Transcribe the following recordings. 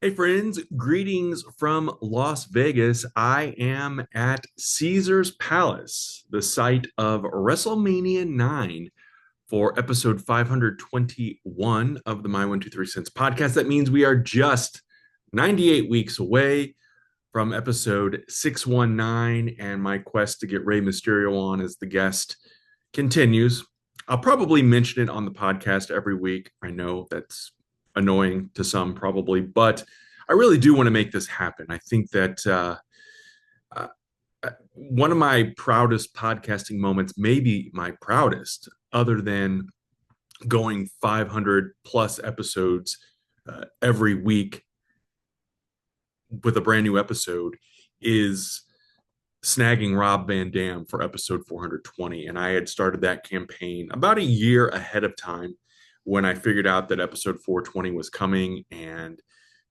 Hey friends, greetings from Las Vegas. I am at Caesar's Palace, the site of WrestleMania 9 for episode 521 of the My 123 Cents podcast. That means we are just 98 weeks away from episode 619, and my quest to get Rey Mysterio on as the guest continues. I'll probably mention it on the podcast every week. I know that's annoying to some, probably, but I really do want to make this happen. I think that uh, one of my proudest podcasting moments, maybe my proudest, other than going 500 plus episodes every week with a brand new episode, is snagging Rob Van Dam for episode 420. And I had started that campaign about a year ahead of time when I figured out that episode 420 was coming, and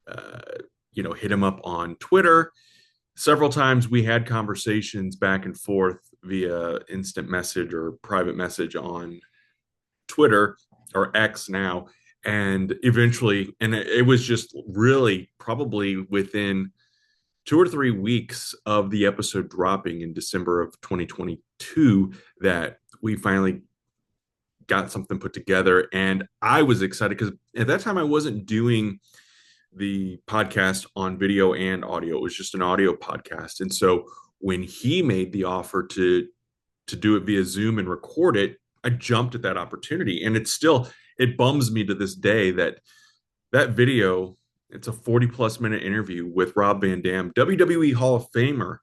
uh, hit him up on Twitter. Several times we had conversations back and forth via instant message or private message on Twitter, or X now. And eventually, and it was just really probably within 2 or 3 weeks of the episode dropping in December of 2022 that we finally got something put together. And I was excited because at that time I wasn't doing the podcast on video and audio. It was just an audio podcast. And so when he made the offer to do it via Zoom and record it, I jumped at that opportunity. And it bums me to this day that that video, it's a 40 plus minute interview with Rob Van Dam, WWE Hall of Famer,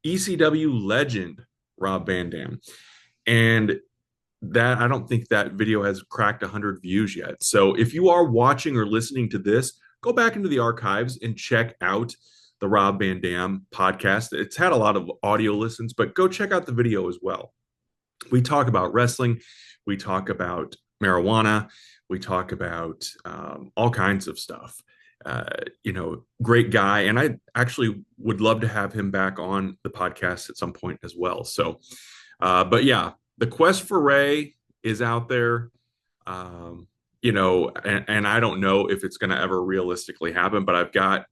ECW legend Rob Van Dam. And that, I don't think that video has cracked 100 views yet. So if you are watching or listening to this, go back into the archives and check out the Rob Van Dam podcast. It's had a lot of audio listens, but go check out the video as well. We talk about wrestling, we talk about marijuana, we talk about all kinds of stuff. Great guy. And I actually would love to have him back on the podcast at some point as well. So, but yeah, the quest for Rey is out there. And I don't know if it's going to ever realistically happen, but I've got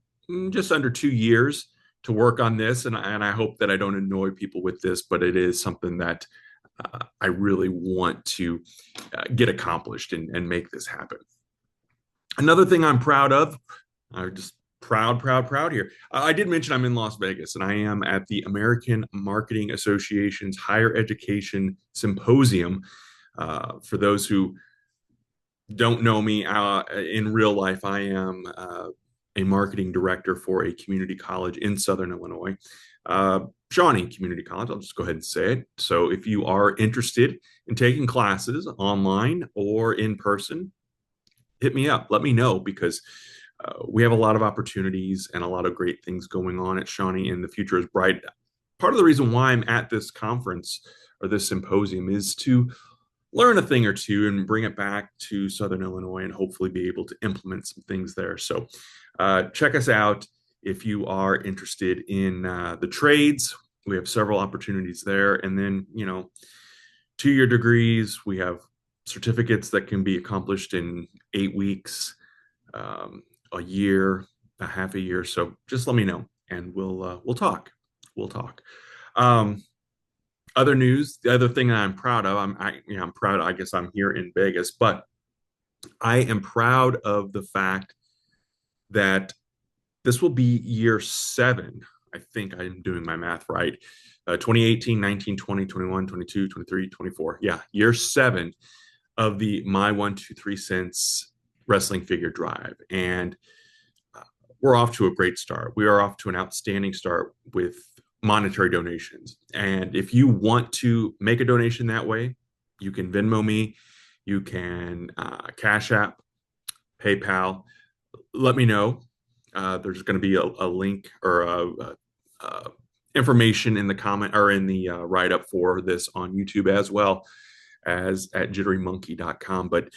just under 2 years to work on this. And I hope that I don't annoy people with this, but it is something that I really want to get accomplished and make this happen. Another thing I'm proud of, I'm just proud here. I did mention I'm in Las Vegas, and I am at the American Marketing Association's Higher Education Symposium. For those who don't know me in real life, I am a marketing director for a community college in Southern Illinois, Shawnee Community College. I'll just go ahead and say it. So if you are interested in taking classes online or in person, hit me up. Let me know, because we have a lot of opportunities and a lot of great things going on at Shawnee, and the future is bright. Part of the reason why I'm at this conference or this symposium is to learn a thing or two and bring it back to Southern Illinois and hopefully be able to implement some things there. So check us out if you are interested in the trades. We have several opportunities there. And then, 2-year degrees, we have certificates that can be accomplished in 8 weeks, a year, a half a year. So just let me know, and we'll talk. We'll talk. Other news, the other thing that I'm proud of, I'm proud. I guess I'm here in Vegas, but I am proud of the fact that this will be year 7. I think I'm doing my math right. 2018, 19, 20, 21, 22, 23, 24. Yeah, year 7 of the My 123 Cents Wrestling Figure Drive. And we're off to a great start. We are off to an outstanding start with monetary donations. And if you want to make a donation that way, you can Venmo me, you can Cash App, PayPal. Let me know. There's going to be a link or information in the comment or in the write up for this on YouTube, as well as at jitterymonkey.com. But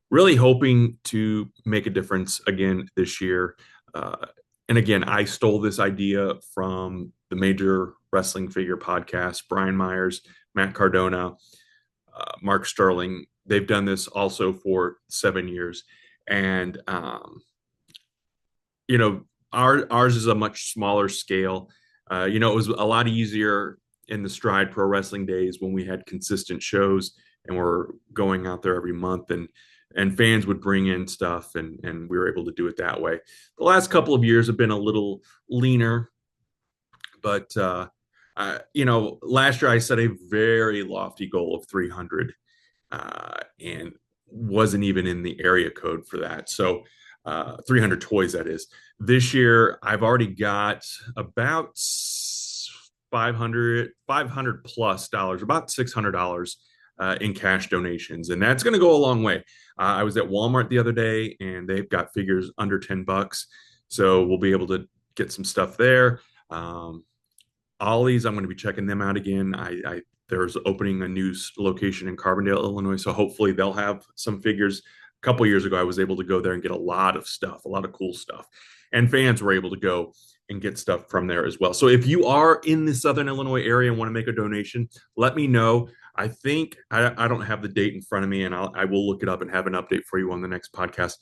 really hoping to make a difference again this year. And again, I stole this idea from the Major Wrestling Figure podcast, Brian Myers, Matt Cardona, Mark Sterling. They've done this also for 7 years. And you know, ours is a much smaller scale. It was a lot easier in the Stride Pro Wrestling days when we had consistent shows and we're going out there every month, and fans would bring in stuff, and we were able to do it that way. The last couple of years have been a little leaner, but last year I set a very lofty goal of 300, and wasn't even in the area code for that. So 300 toys, that is. This year, I've already got about 500 plus dollars, about $600 in cash donations. And that's going to go a long way. I was at Walmart the other day and they've got figures under $10. So we'll be able to get some stuff there. Um, Ollie's, I'm going to be checking them out again. There's opening a new location in Carbondale, Illinois, so hopefully they'll have some figures. A couple years ago, I was able to go there and get a lot of stuff, a lot of cool stuff, and fans were able to go and get stuff from there as well. So if you are in the Southern Illinois area and want to make a donation, let me know. I think I don't have the date in front of me, and I will look it up and have an update for you on the next podcast.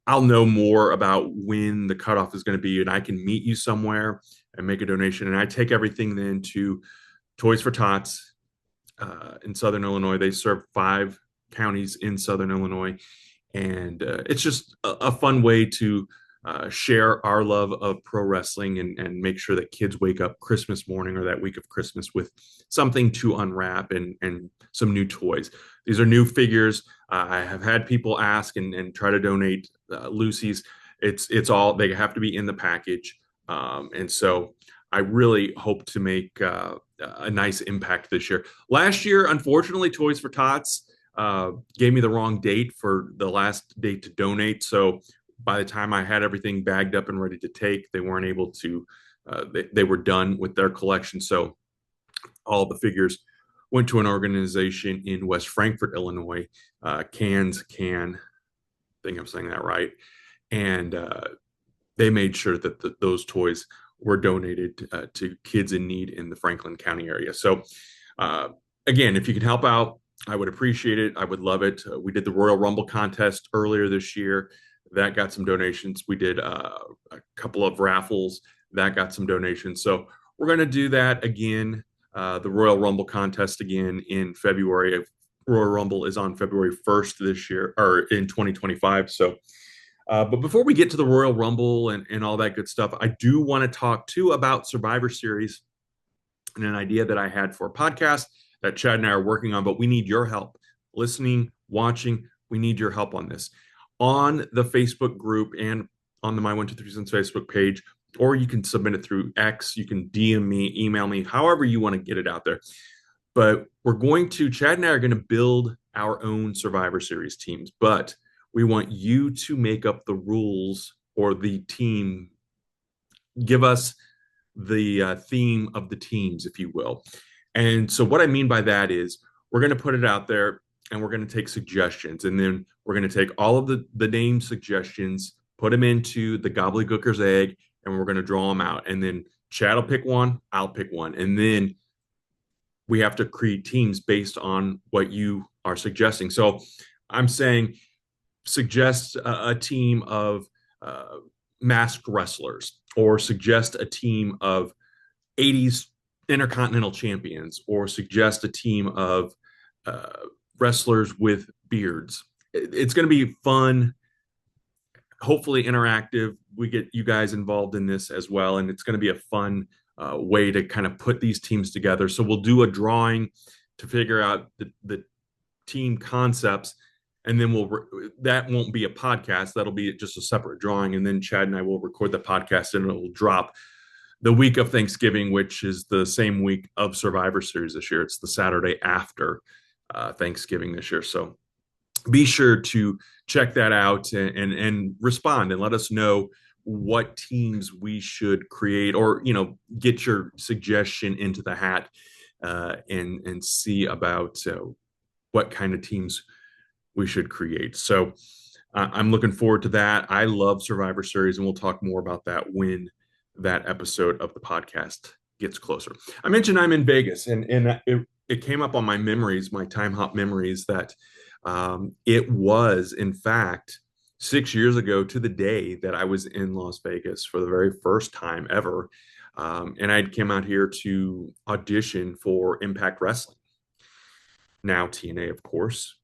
I'll know more about when the cutoff is going to be, and I can meet you somewhere and make a donation. And I take everything then to Toys for Tots in Southern Illinois. They serve 5 counties in Southern Illinois, and it's just a fun way to share our love of pro wrestling, and make sure that kids wake up Christmas morning or that week of Christmas with something to unwrap, and some new toys. These are new figures. I have had people ask and try to donate Lucy's. It's all, they have to be in the package, and so I really hope to make a nice impact this year. Last year, unfortunately, Toys for Tots gave me the wrong date for the last date to donate. So by the time I had everything bagged up and ready to take, they weren't able to. They were done with their collection. So all the figures went to an organization in West Frankfort, Illinois, Cans Can. I think I'm saying that right. And they made sure that those toys were donated to kids in need in the Franklin County area. So, again, if you can help out, I would appreciate it. I would love it. We did the Royal Rumble contest earlier this year. That got some donations. We did a couple of raffles. That got some donations. So we're going to do that again, the Royal Rumble contest again in February. Royal Rumble is on February 1st this year, or in 2025. So, but before we get to the Royal Rumble and all that good stuff, I do want to talk too about Survivor Series and an idea that I had for a podcast that Chad and I are working on, but we need your help listening, watching. We need your help on this on the Facebook group and on the My 123 Cents Facebook page, or you can submit it through X. You can DM me, email me, however you want to get it out there. But Chad and I are going to build our own Survivor Series teams, but we want you to make up the rules, or the team, give us the theme of the teams, if you will. And so what I mean by that is we're going to put it out there and we're going to take suggestions. And then we're going to take all of the name suggestions, put them into the gobbledygooker's egg, and we're going to draw them out. And then Chad will pick one, I'll pick one. And then we have to create teams based on what you are suggesting. So I'm saying suggest a team of masked wrestlers, or suggest a team of 80s intercontinental champions, or suggest a team of wrestlers with beards. It's going to be fun, hopefully interactive. We get you guys involved in this as well, and it's going to be a fun way to kind of put these teams together. So we'll do a drawing to figure out the team concepts, and then that won't be a podcast. That'll be just a separate drawing, and then Chad and I will record the podcast, and it will drop the week of Thanksgiving, which is the same week of Survivor Series this year. It's the Saturday after Thanksgiving this year. So be sure to check that out and respond and let us know what teams we should create, or get your suggestion into the hat, and see about what kind of teams we should create. So I'm looking forward to that. I love Survivor Series, and we'll talk more about that when that episode of the podcast gets closer. I mentioned I'm in Vegas, and it came up on my memories, my time hop memories, that it was in fact 6 years ago to the day that I was in Las Vegas for the very first time ever. And I came out here to audition for Impact Wrestling, now TNA, of course,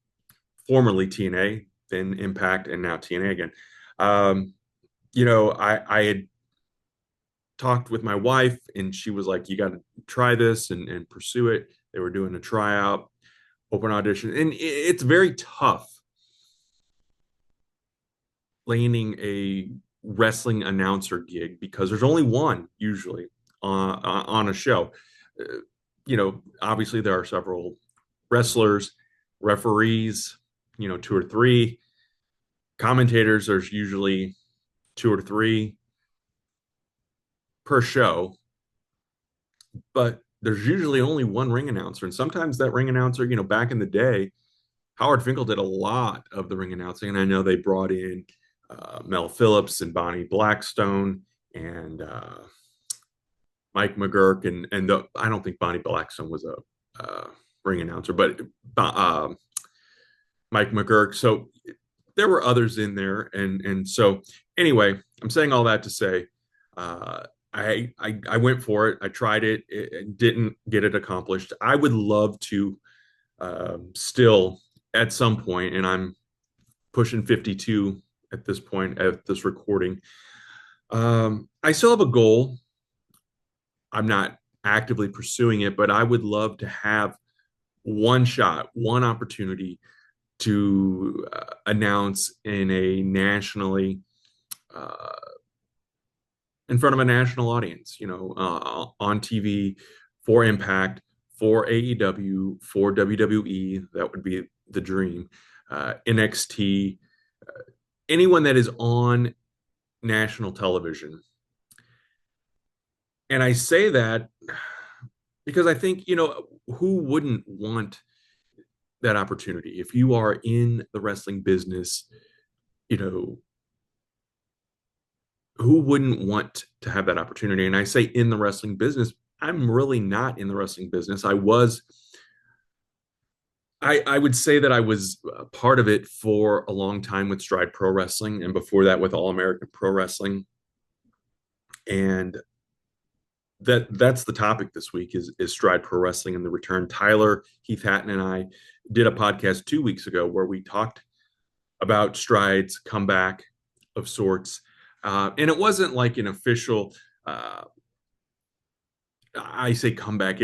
formerly TNA, then Impact, and now TNA again. Um, I had talked with my wife, and she was like, "You got to try this and pursue it." They were doing a tryout, open audition, and it's very tough landing a wrestling announcer gig because there's only one usually on a show. Obviously there are several wrestlers, referees, two or three commentators. There's usually two or three per show, but there's usually only one ring announcer. And sometimes that ring announcer, back in the day, Howard Finkel did a lot of the ring announcing. And I know they brought in Mel Phillips and Bonnie Blackstone and Mike McGurk. I don't think Bonnie Blackstone was a ring announcer, but Mike McGurk. So there were others in there. And so anyway, I'm saying all that to say, I went for it. I tried it. It didn't get it accomplished. I would love to still at some point, and I'm pushing 52 at this point at this recording. I still have a goal. I'm not actively pursuing it, but I would love to have one shot, one opportunity to announce uh, in front of a national audience, on TV for Impact, for AEW, for WWE. That would be the dream. NXT, anyone that is on national television. And I say that because I think, who wouldn't want that opportunity? If you are in the wrestling business, you know, who wouldn't want to have that opportunity? And I say in the wrestling business, I'm really not in the wrestling business. I would say that I was part of it for a long time with Stride Pro Wrestling, and before that with All American Pro Wrestling. And that's the topic this week is Stride Pro Wrestling and the return. Tyler Heath Hatton and I did a podcast 2 weeks ago where we talked about Stride's comeback of sorts, and it wasn't like an official. I say comeback.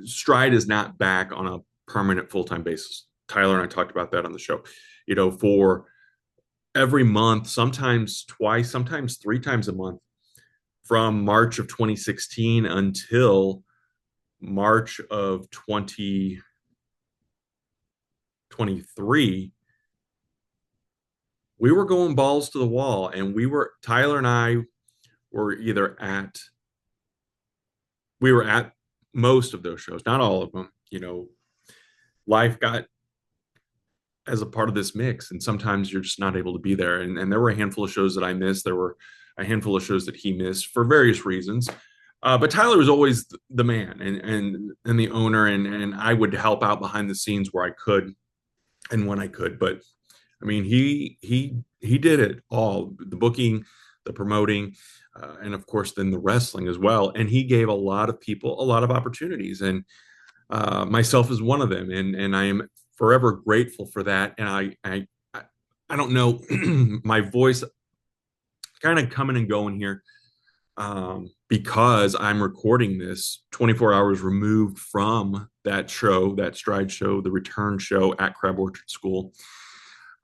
Stride is not back on a permanent full time basis. Tyler and I talked about that on the show. For every month, sometimes twice, sometimes three times a month, from March of 2016 until March of 2023, we were going balls to the wall, and Tyler and I were we were at most of those shows, not all of them. Life got as a part of this mix, and sometimes you're just not able to be there. And there were a handful of shows that I missed. There were a handful of shows that he missed for various reasons. But Tyler was always the man and the owner, and I would help out behind the scenes where I could and when I could. But I mean, he did it all: the booking, the promoting, and of course then the wrestling as well. And he gave a lot of people a lot of opportunities, and myself is one of them. And I am forever grateful for that. And I don't know, my voice kind of coming and going here, because I'm recording this 24 hours removed from that show, that Stride show, the return show at Crab Orchard School.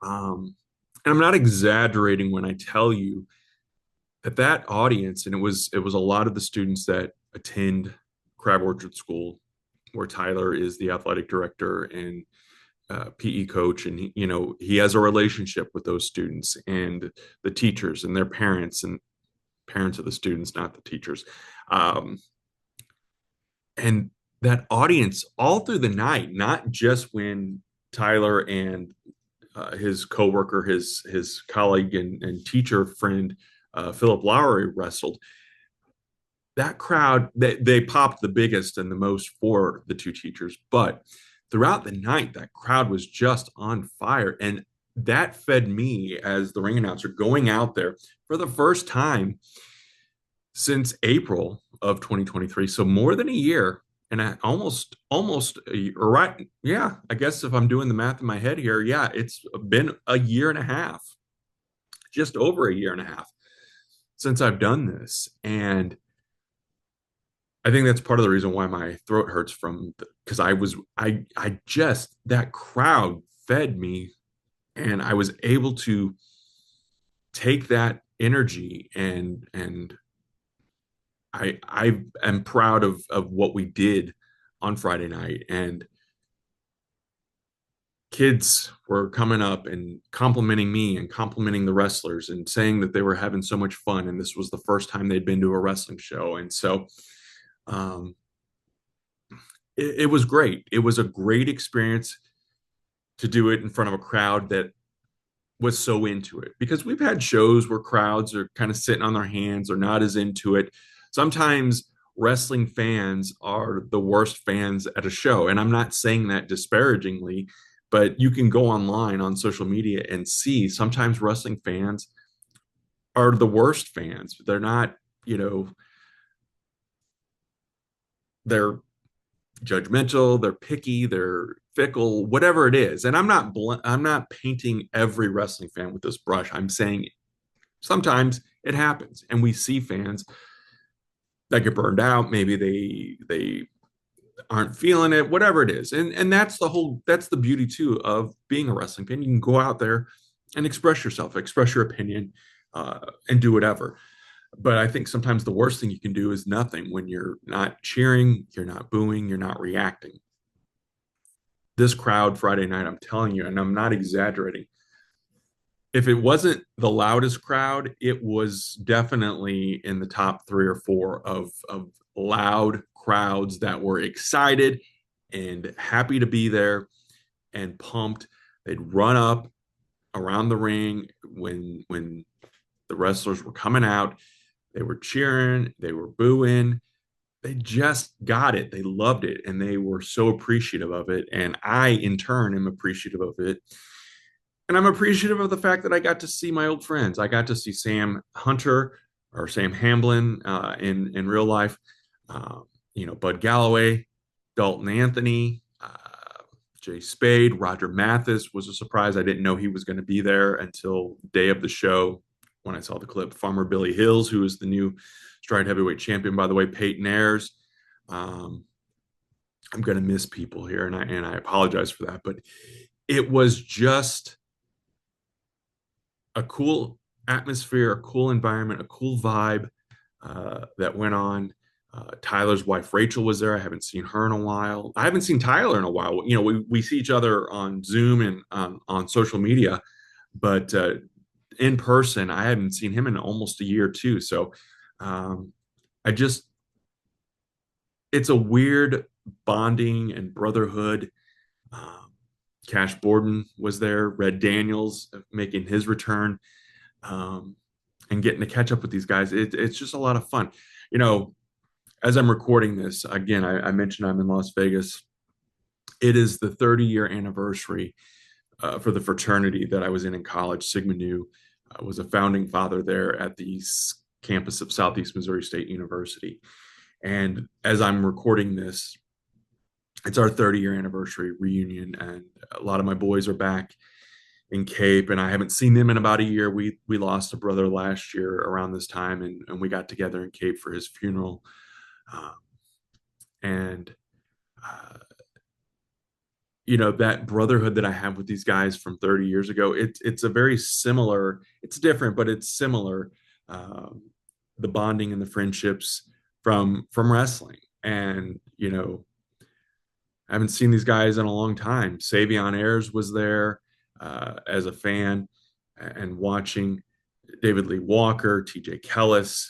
And I'm not exaggerating when I tell you that audience, and it was a lot of the students that attend Crab Orchard School, where Tyler is the athletic director and PE coach, and he has a relationship with those students and the teachers and their parents and parents of the students, not the teachers. And that audience all through the night, not just when Tyler and his coworker, his colleague and teacher friend, Philip Lowry wrestled. That crowd, they popped the biggest and the most for the two teachers, but throughout the night, that crowd was just on fire. And that fed me as the ring announcer going out there for the first time since April of 2023. So more than a year, and almost or right. Yeah, I guess if I'm doing the math in my head here, yeah, it's been a year and a half, just over a year and a half since I've done this. And I think that's part of the reason why my throat hurts from because I just that crowd fed me, and I was able to take that energy, and I am proud of what we did on Friday night. And kids were coming up and complimenting me and complimenting the wrestlers and saying that they were having so much fun, and this was the first time they'd been to a wrestling show. And so um, it was great. It was a great experience to do it in front of a crowd that was so into it, because we've had shows where crowds are kind of sitting on their hands or not as into it. Sometimes wrestling fans are the worst fans at a show, and I'm not saying that disparagingly, but you can go online on social media and see sometimes wrestling fans are the worst fans. They're not, you know, they're judgmental, they're picky, they're fickle, whatever it is. And I'm not painting every wrestling fan with this brush. I'm saying sometimes it happens, and we see fans that get burned out. Maybe they aren't feeling it, whatever it is. And that's the beauty too of being a wrestling fan. You can go out there and express yourself, express your opinion, and do whatever. But I think sometimes the worst thing you can do is nothing. When you're not cheering, you're not booing, you're not reacting. This crowd Friday night, I'm telling you, and I'm not exaggerating, if it wasn't the loudest crowd, it was definitely in the top three or four of loud crowds that were excited and happy to be there and pumped. They'd run up around the ring when the wrestlers were coming out. They were cheering, they were booing. They just got it. They loved it, and they were so appreciative of it. And I, in turn, am appreciative of it. And I'm appreciative of the fact that I got to see my old friends. I got to see Sam Hunter, or Sam Hamblin, in real life. Uh, Bud Galloway, Dalton Anthony, Jay Spade, Roger Mathis was a surprise. I didn't know he was going to be there until the day of the show when I saw the clip. Farmer Billy Hills, who is the new Stride Heavyweight Champion, by the way. Peyton Ayers. Um, I'm going to miss people here, and I apologize for that, but it was just a cool atmosphere, a cool environment, a cool vibe that went on. Tyler's wife Rachel was there. I haven't seen her in a while. I haven't seen Tyler in a while. We see each other on Zoom and on social media, but in person, I haven't seen him in almost a year too. So um, I just, it's a weird bonding and brotherhood. Um, Cash Borden was there. Red Daniels making his return, um, and getting to catch up with these guys. It's just a lot of fun. You know, as I'm recording this, again, I mentioned I'm in Las Vegas. It is the 30-year anniversary for the fraternity that I was in college. Sigma Nu was a founding father there at the campus of Southeast Missouri State University. And as I'm recording this, it's our 30-year anniversary reunion, and a lot of my boys are back in Cape, and I haven't seen them in about a year. We lost a brother last year around this time, and we got together in Cape for his funeral. Um, and uh, that brotherhood that I have with these guys from 30 years ago, it's a very similar. It's different, but it's similar. Um, the bonding and the friendships from wrestling, and I haven't seen these guys in a long time. Savion Ayers was there as a fan and watching. David Lee Walker, TJ Kellis.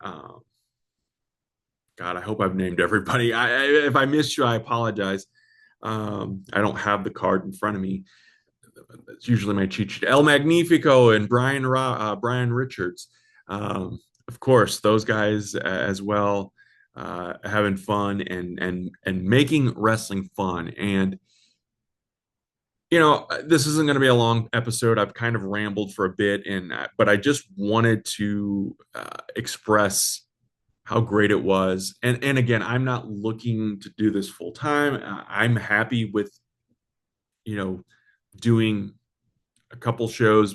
Um, God, I hope I've named everybody. If I missed you, I apologize. I don't have the card in front of me. It's usually my cheat sheet. El Magnifico and Brian Richards. Of course, those guys as well, having fun and making wrestling fun. And This isn't going to be a long episode. I've kind of rambled for a bit, but I just wanted to express how great it was. And again, I'm not looking to do this full time. I'm happy with, you know, doing a couple shows,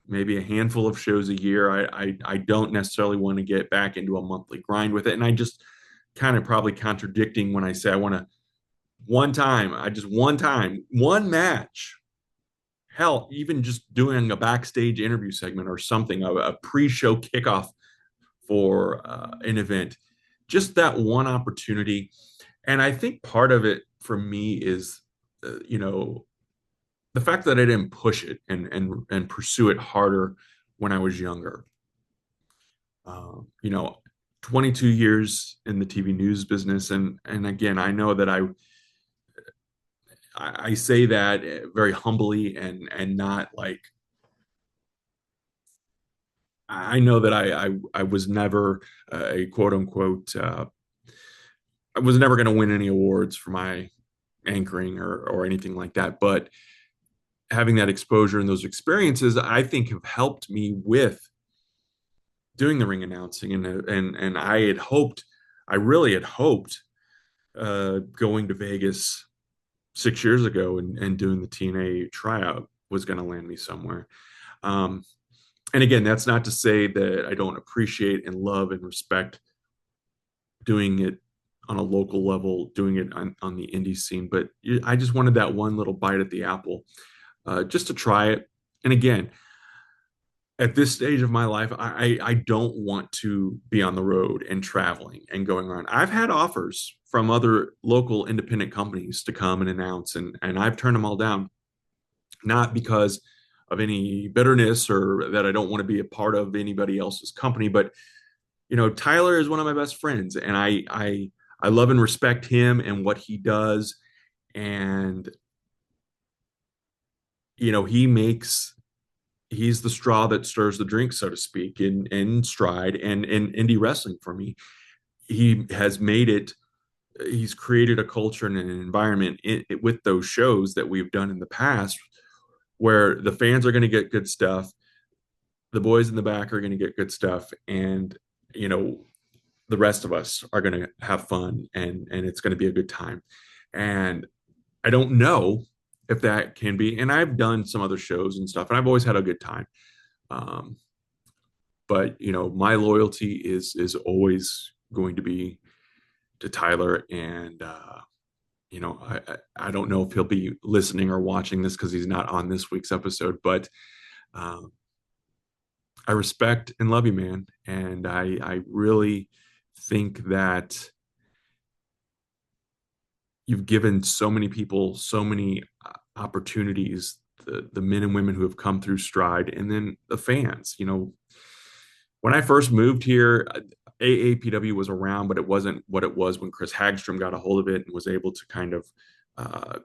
maybe a handful of shows a year. I don't necessarily want to get back into a monthly grind with it. And I just kind of probably contradicting when I say I want to one time, one match. Hell, even just doing a backstage interview segment or something, a pre-show kickoff for an event, just that one opportunity. And I think part of it for me is, the fact that I didn't push it and pursue it harder when I was younger. Uh, you know, 22 years in the TV news business, and again, I know that I say that very humbly and not like I know that I was never a quote unquote I was never going to win any awards for my anchoring or anything like that, but having that exposure and those experiences, I think have helped me with doing the ring announcing, and I really had hoped going to Vegas 6 years ago and doing the TNA tryout was going to land me somewhere. Um, and again, that's not to say that I don't appreciate and love and respect doing it on a local level, doing it on the indie scene, but I just wanted that one little bite at the apple, just to try it. And again, at this stage of my life, I don't want to be on the road and traveling and going around. I've had offers from other local independent companies to come and announce, and I've turned them all down, not because of any bitterness or that I don't want to be a part of anybody else's company, but Tyler is one of my best friends, and I love and respect him and what he does, and he makes he's the straw that stirs the drink, so to speak, in Stride and in indie wrestling for me. He has made it. He's created a culture and an environment with those shows that we've done in the past, where the fans are going to get good stuff, the boys in the back are going to get good stuff, and you know the rest of us are going to have fun, and it's going to be a good time. And I don't know if that can be. And I've done some other shows and stuff, and I've always had a good time. Um, but my loyalty is always going to be to Tyler, and I don't know if he'll be listening or watching this because he's not on this week's episode, but um, I respect and love you, man, and I really think that you've given so many people so many opportunities, the men and women who have come through Stride, and then the fans. When I first moved here, AAPW was around, but it wasn't what it was when Chris Hagstrom got a hold of it and was able to kind of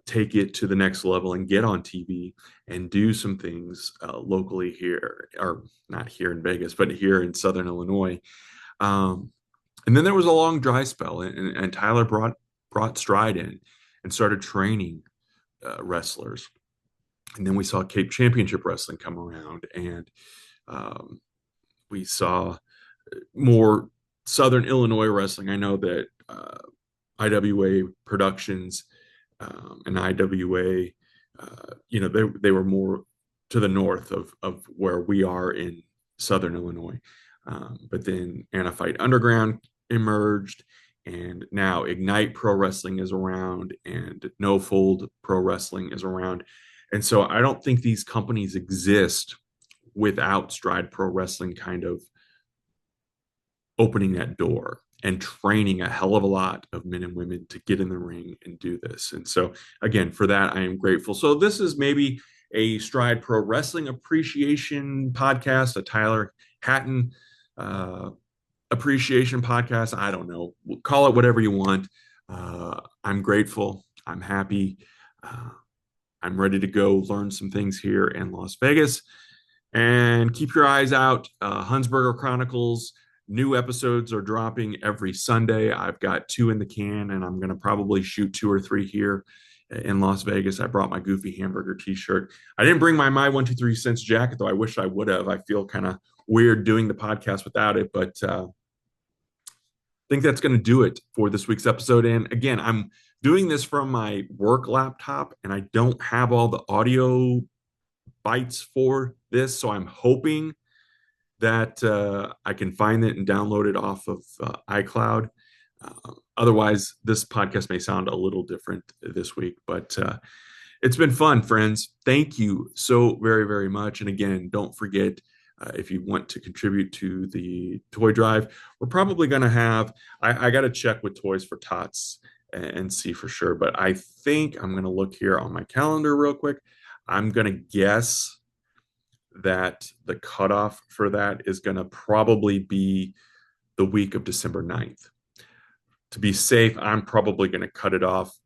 take it to the next level and get on TV and do some things locally here, or not here in Vegas, but here in Southern Illinois. Um, and then there was a long dry spell, and Tyler brought Stride in and started training wrestlers. And then we saw Cape Championship Wrestling come around, and um, we saw more Southern Illinois wrestling. I know that IWA Productions and IWA, they were more to the north of where we are in Southern Illinois. But then Anna Fight Underground emerged, and now Ignite Pro Wrestling is around, and No Fold Pro Wrestling is around. And so I don't think these companies exist without Stride Pro Wrestling kind of opening that door and training a hell of a lot of men and women to get in the ring and do this. And so, again, for that, I am grateful. So, this is maybe a Stride Pro Wrestling appreciation podcast, a Tyler Hatton appreciation podcast. I don't know. Call it whatever you want. I'm grateful. I'm happy. I'm ready to go learn some things here in Las Vegas. And keep your eyes out. Hunsberger Chronicles. New episodes are dropping every Sunday. I've got 2 in the can, and I'm going to probably shoot 2 or 3 here in Las Vegas. I brought my Goofy Hamburger t-shirt. I didn't bring my 123 cents jacket, though. I wish I would have. I feel kind of weird doing the podcast without it, but think that's going to do it for this week's episode. And again, I'm doing this from my work laptop and I don't have all the audio bites for this. So I'm hoping that I can find it and download it off of iCloud. Otherwise, this podcast may sound a little different this week, but it's been fun, friends. Thank you so very, very much. And again, don't forget, if you want to contribute to the toy drive, we're probably going to have, I got to check with Toys for Tots and see for sure. But I think I'm going to look here on my calendar real quick. I'm going to guess that the cutoff for that is going to probably be the week of December 9th. To be safe, I'm probably going to cut it off.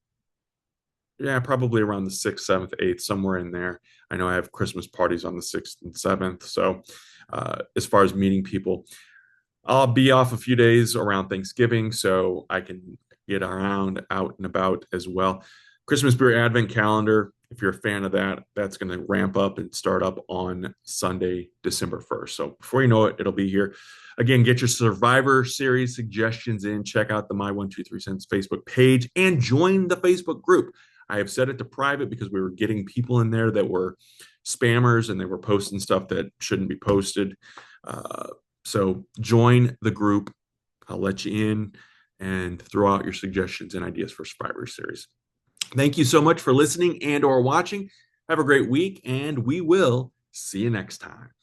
Yeah, probably around the 6th, 7th, 8th, somewhere in there. I know I have Christmas parties on the 6th and 7th. So as far as meeting people, I'll be off a few days around Thanksgiving so I can get around out and about as well. Christmas Beer Advent Calendar, if you're a fan of that, that's going to ramp up and start up on Sunday, December 1st. So before you know it, it'll be here. Again, get your Survivor Series suggestions in. Check out the My 123 Cents Facebook page and join the Facebook group. I have set it to private because we were getting people in there that were spammers and they were posting stuff that shouldn't be posted. So join the group. I'll let you in and throw out your suggestions and ideas for Survivor Series. Thank you so much for listening and or watching. Have a great week, and we will see you next time.